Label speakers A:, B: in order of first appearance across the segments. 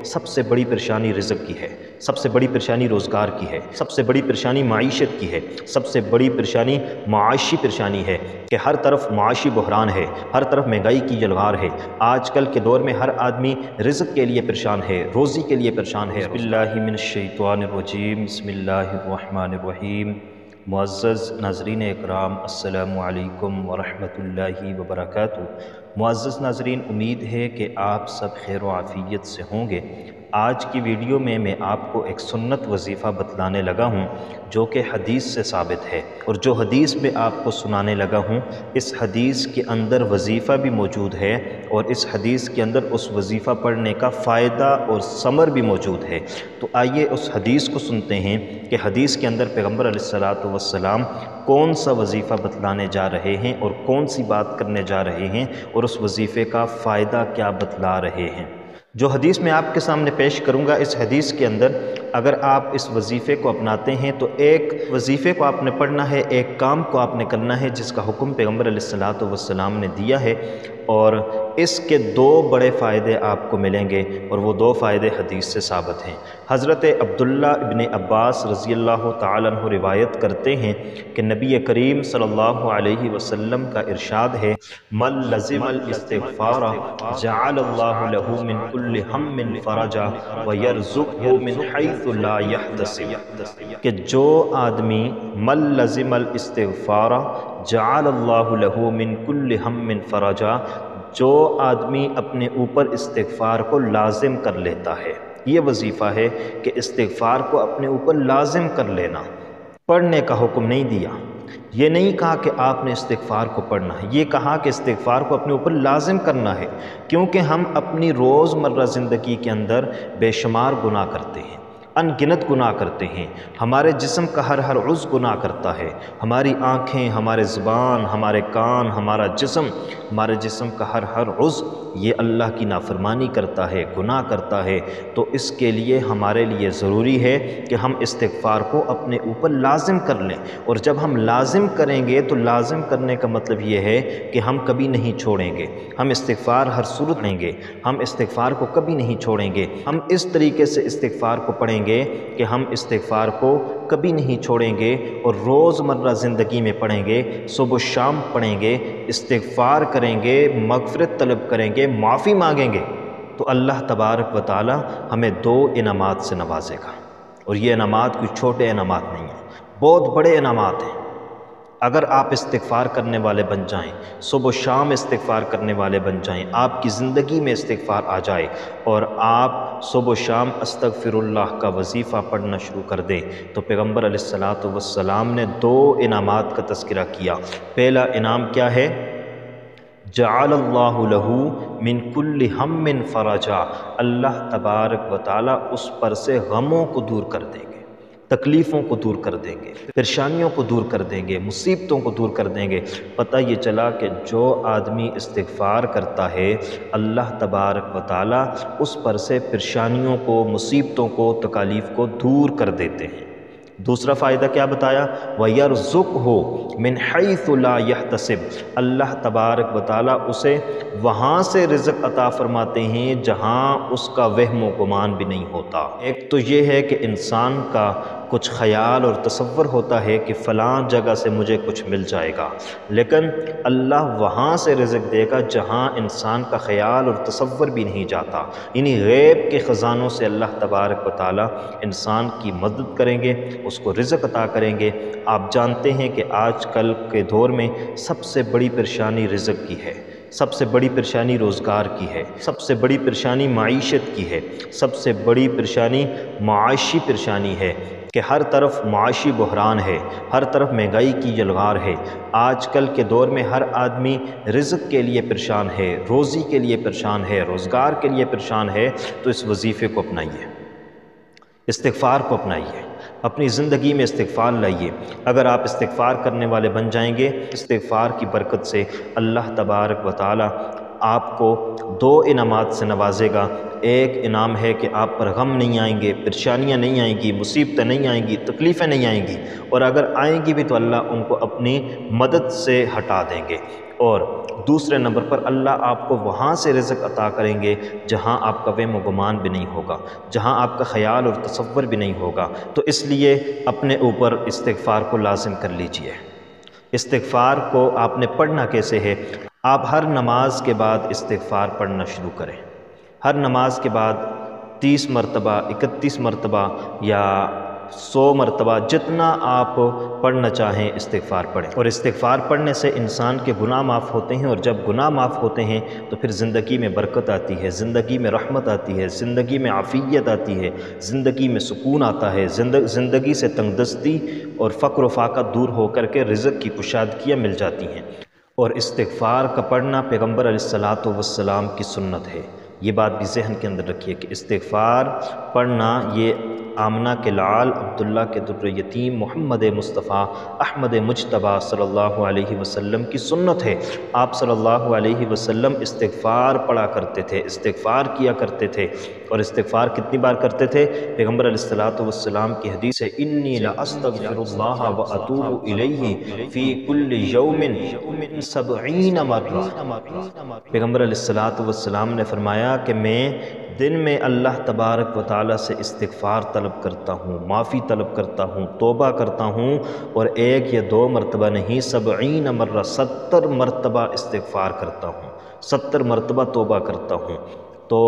A: سب سے بڑی پریشانی رزق کی ہے، سب سے بڑی پریشانی روزگار کی ہے، سب سے بڑی پریشانی معیشت کی ہے، سب سے بڑی پریشانی معاشی پریشانی ہے کہ ہر طرف معاشی بحران ہے، ہر طرف مہنگائی کی جلوار ہے۔ آج کل کے دور میں ہر آدمی رزق کے لیے پریشان ہے، روزی کے لیے پریشان ہے۔ بسم اللہ من الشیطان الرجیم، بسم اللہ الرحمن الرحیم۔ معزز ناظرین اکرام، السلام علیکم ورحمۃ اللہ وبرکاتہ۔ معزز ناظرین، امید ہے کہ آپ سب خیر و عافیت سے ہوں گے۔ آج کی ویڈیو میں آپ کو ایک سنت وظیفہ بتلانے لگا ہوں جو کہ حدیث سے ثابت ہے، اور جو حدیث میں آپ کو سنانے لگا ہوں اس حدیث کے اندر وظیفہ بھی موجود ہے، اور اس حدیث کے اندر اس وظیفہ پڑھنے کا فائدہ اور ثمر بھی موجود ہے۔ تو آئیے اس حدیث کو سنتے ہیں کہ حدیث کے اندر پیغمبر علیہ الصلوۃ والسلام کون سا وظیفہ بتلانے جا رہے ہیں اور کون سی بات کرنے جا رہے ہیں، اور اس وظیفے کا فائدہ کیا بتلا رہے ہیں۔ جو حدیث میں آپ کے سامنے پیش کروں گا، اس حدیث کے اندر اگر آپ اس وظیفے کو اپناتے ہیں تو ایک وظیفے کو آپ نے پڑھنا ہے، ایک کام کو آپ نے کرنا ہے جس کا حکم پیغمبر علیہ الصلوۃ والسلام نے دیا ہے، اور اس کے دو بڑے فائدے آپ کو ملیں گے، اور وہ دو فائدے حدیث سے ثابت ہیں۔ حضرت عبداللہ ابن عباس رضی اللہ تعالیٰ عنہ روایت کرتے ہیں کہ نبی کریم صلی اللہ علیہ وسلم کا ارشاد ہے، من لزم الاستغفار جعل اللہ لہ من کل ہم فرجا ویرزقہ من حیث لا یحتسب، کہ جو آدمی من لزم الاستغفار جعل اللہ لہ من کل ہم فرجا، جو آدمی اپنے اوپر استغفار کو لازم کر لیتا ہے، یہ وظیفہ ہے کہ استغفار کو اپنے اوپر لازم کر لینا۔ پڑھنے کا حکم نہیں دیا، یہ نہیں کہا کہ آپ نے استغفار کو پڑھنا ہے، یہ کہا کہ استغفار کو اپنے اوپر لازم کرنا ہے، کیونکہ ہم اپنی روزمرہ زندگی کے اندر بے شمار گناہ کرتے ہیں، ان گنت گناہ کرتے ہیں، ہمارے جسم کا ہر عضو گناہ کرتا ہے، ہماری آنکھیں، ہمارے زبان، ہمارے کان، ہمارا جسم، ہمارے جسم کا ہر عضو یہ اللہ کی نافرمانی کرتا ہے، گناہ کرتا ہے۔ تو اس کے لیے ہمارے لیے ضروری ہے کہ ہم استغفار کو اپنے اوپر لازم کر لیں، اور جب ہم لازم کریں گے تو لازم کرنے کا مطلب یہ ہے کہ ہم کبھی نہیں چھوڑیں گے، ہم استغفار ہر صورت لیں گے، ہم استغفار کو کبھی نہیں چھوڑیں گے، ہم اس طریقے سے استغفار کو پڑھیں گے کہ ہم استغفار کو کبھی نہیں چھوڑیں گے، اور روزمرہ زندگی میں پڑھیں گے، صبح و شام پڑھیں گے، استغفار کریں گے، مغفرت طلب کریں گے، معافی مانگیں گے، تو اللہ تبارک و تعالی ہمیں دو انعامات سے نوازے گا، اور یہ انعامات کوئی چھوٹے انعامات نہیں ہیں، بہت بڑے انعامات ہیں۔ اگر آپ استغفار کرنے والے بن جائیں، صبح و شام استغفار کرنے والے بن جائیں، آپ کی زندگی میں استغفار آ جائے، اور آپ صبح و شام استغفر اللہ کا وظیفہ پڑھنا شروع کر دیں، تو پیغمبر علیہ الصلوۃ والسلام نے دو انعامات کا تذکرہ کیا۔ پہلا انعام کیا ہے؟ جعل اللہ لہ من کل ہم فرجا، اللہ تبارک و تعالیٰ اس پر سے غموں کو دور کر دیں گے، تکلیفوں کو دور کر دیں گے، پریشانیوں کو دور کر دیں گے، مصیبتوں کو دور کر دیں گے۔ پتہ یہ چلا کہ جو آدمی استغفار کرتا ہے، اللہ تبارک و تعالیٰ اس پر سے پریشانیوں کو، مصیبتوں کو، تکالیف کو دور کر دیتے ہیں۔ دوسرا فائدہ کیا بتایا؟ وَيَرْزُقْهُ مِنْ حَيْثُ لَا يَحْتَسِبْ، اللہ تبارک و تعالیٰ اسے وہاں سے رزق عطا فرماتے ہیں جہاں اس کا وہم و گمان بھی نہیں ہوتا۔ ایک تو یہ ہے کہ انسان کا کچھ خیال اور تصور ہوتا ہے کہ فلاں جگہ سے مجھے کچھ مل جائے گا، لیکن اللہ وہاں سے رزق دے گا جہاں انسان کا خیال اور تصور بھی نہیں جاتا۔ انہی غیب کے خزانوں سے اللہ تبارک و تعالیٰ انسان کی مدد کریں گے، اس کو رزق عطا کریں گے۔ آپ جانتے ہیں کہ آج کل کے دور میں سب سے بڑی پریشانی رزق کی ہے، سب سے بڑی پریشانی روزگار کی ہے، سب سے بڑی پریشانی معیشت کی ہے، سب سے بڑی پریشانی معاشی پریشانی ہے کہ ہر طرف معاشی بحران ہے، ہر طرف مہنگائی کی جلوار ہے۔ آج کل کے دور میں ہر آدمی رزق کے لیے پریشان ہے، روزی کے لیے پریشان ہے، روزگار کے لیے پریشان ہے۔ تو اس وظیفے کو اپنائیے، استغفار کو اپنائیے، اپنی زندگی میں استغفار لائیے۔ اگر آپ استغفار کرنے والے بن جائیں گے، استغفار کی برکت سے اللہ تبارک و تعالی آپ کو 2 انعامات سے نوازے گا۔ ایک انعام ہے کہ آپ پر غم نہیں آئیں گے، پریشانیاں نہیں آئیں گی، مصیبتیں نہیں آئیں گی، تکلیفیں نہیں آئیں گی، اور اگر آئیں گی بھی تو اللہ ان کو اپنی مدد سے ہٹا دیں گے۔ اور دوسرے نمبر پر اللہ آپ کو وہاں سے رزق عطا کریں گے جہاں آپ کا وہم و گمان بھی نہیں ہوگا، جہاں آپ کا خیال اور تصور بھی نہیں ہوگا۔ تو اس لیے اپنے اوپر استغفار کو لازم کر لیجئے۔ استغفار کو آپ نے پڑھنا کیسے ہے؟ آپ ہر نماز کے بعد استغفار پڑھنا شروع کریں۔ ہر نماز کے بعد 30 مرتبہ، 31 مرتبہ یا 100 مرتبہ، جتنا آپ پڑھنا چاہیں استغفار پڑھیں۔ اور استغفار پڑھنے سے انسان کے گناہ معاف ہوتے ہیں، اور جب گناہ معاف ہوتے ہیں تو پھر زندگی میں برکت آتی ہے، زندگی میں رحمت آتی ہے، زندگی میں عافیت آتی ہے، زندگی میں سکون آتا ہے، زندگی سے تنگ دستی اور فقر و فاقہ دور ہو کر کے رزق کی کشادگیاں مل جاتی ہیں۔ اور استغفار کا پڑھنا پیغمبر علیہ الصلاۃ والسلام کی سنت ہے۔ یہ بات بھی ذہن کے اندر رکھیے کہ استغفار پڑھنا یہ آمنہ کے لعال، عبداللہ کے در یتیم، محمد مصطفیٰ احمد مجتبیٰ صلی اللہ علیہ وسلم کی سنت ہے۔ آپ صلی اللہ علیہ وسلم استغفار پڑھا کرتے تھے، استغفار کیا کرتے تھے۔ اور استغفار کتنی بار کرتے تھے؟ پیغمبر علیہ الصلاۃ والسلام کی حدیث ہے، انی لاستغفر اللہ واتوب الیہ فی کل یوم 70 مرہ۔ پیغمبر علیہ الصلاۃ والسلام نے فرمایا کہ میں دن میں اللہ تبارک و تعالیٰ سے استغفار طلب کرتا ہوں، معافی طلب کرتا ہوں، توبہ کرتا ہوں، اور 1 یا 2 مرتبہ نہیں، 70 مرہ، 70 مرتبہ استغفار کرتا ہوں، 70 مرتبہ توبہ کرتا ہوں۔ تو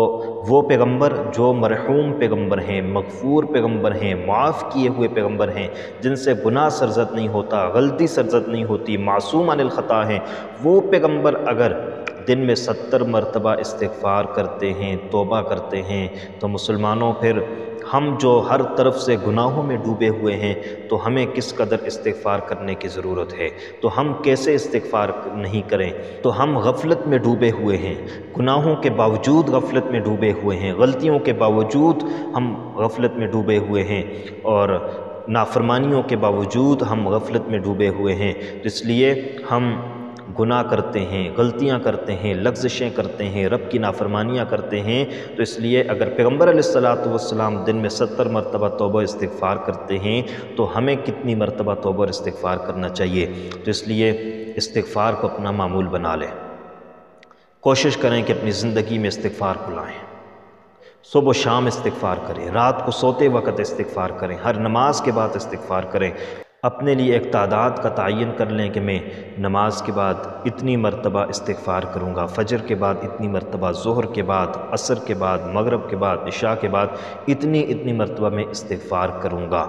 A: وہ پیغمبر جو مرحوم پیغمبر ہیں، مغفور پیغمبر ہیں، معاف کیے ہوئے پیغمبر ہیں، جن سے گناہ سرزد نہیں ہوتا، غلطی سرزد نہیں ہوتی، معصوم عن الخطا ہیں، وہ پیغمبر اگر دن میں 70 مرتبہ استغفار کرتے ہیں، توبہ کرتے ہیں، تو مسلمانوں پھر ہم جو ہر طرف سے گناہوں میں ڈوبے ہوئے ہیں تو ہمیں کس قدر استغفار کرنے کی ضرورت ہے، تو ہم کیسے استغفار نہیں کریں؟ تو ہم غفلت میں ڈوبے ہوئے ہیں، گناہوں کے باوجود غفلت میں ڈوبے ہوئے ہیں، غلطیوں کے باوجود ہم غفلت میں ڈوبے ہوئے ہیں، اور نافرمانیوں کے باوجود ہم غفلت میں ڈوبے ہوئے ہیں۔ اس لیے ہم گناہ کرتے ہیں، غلطیاں کرتے ہیں، لغزشیں کرتے ہیں، رب کی نافرمانیاں کرتے ہیں۔ تو اس لیے اگر پیغمبر علیہ الصلاۃ والسلام دن میں 70 مرتبہ توبہ استغفار کرتے ہیں تو ہمیں کتنی مرتبہ توبہ استغفار کرنا چاہیے؟ تو اس لیے استغفار کو اپنا معمول بنا لیں، کوشش کریں کہ اپنی زندگی میں استغفار کو لائیں، صبح و شام استغفار کریں، رات کو سوتے وقت استغفار کریں، ہر نماز کے بعد استغفار کریں۔ اپنے لیے ایک تعداد کا تعین کر لیں کہ میں نماز کے بعد اتنی مرتبہ استغفار کروں گا، فجر کے بعد اتنی مرتبہ، ظہر کے بعد، عصر کے بعد، مغرب کے بعد، عشاء کے بعد اتنی مرتبہ میں استغفار کروں گا۔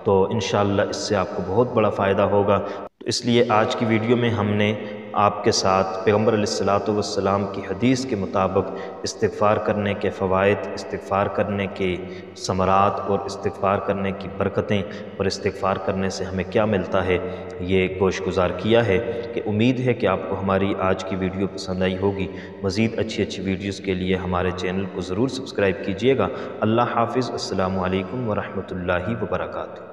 A: تو انشاءاللہ اس سے آپ کو بہت بڑا فائدہ ہوگا۔ تو اس لیے آج کی ویڈیو میں ہم نے آپ کے ساتھ پیغمبر علیہ الصلاۃ والسلام کی حدیث کے مطابق استغفار کرنے کے فوائد، استغفار کرنے کے ثمرات اور استغفار کرنے کی برکتیں اور استغفار کرنے سے ہمیں کیا ملتا ہے، یہ گوش گزار کیا ہے۔ کہ امید ہے کہ آپ کو ہماری آج کی ویڈیو پسند آئی ہوگی۔ مزید اچھی ویڈیوز کے لیے ہمارے چینل کو ضرور سبسکرائب کیجئے گا۔ اللہ حافظ۔ السلام علیکم ورحمۃ اللہ وبرکاتہ۔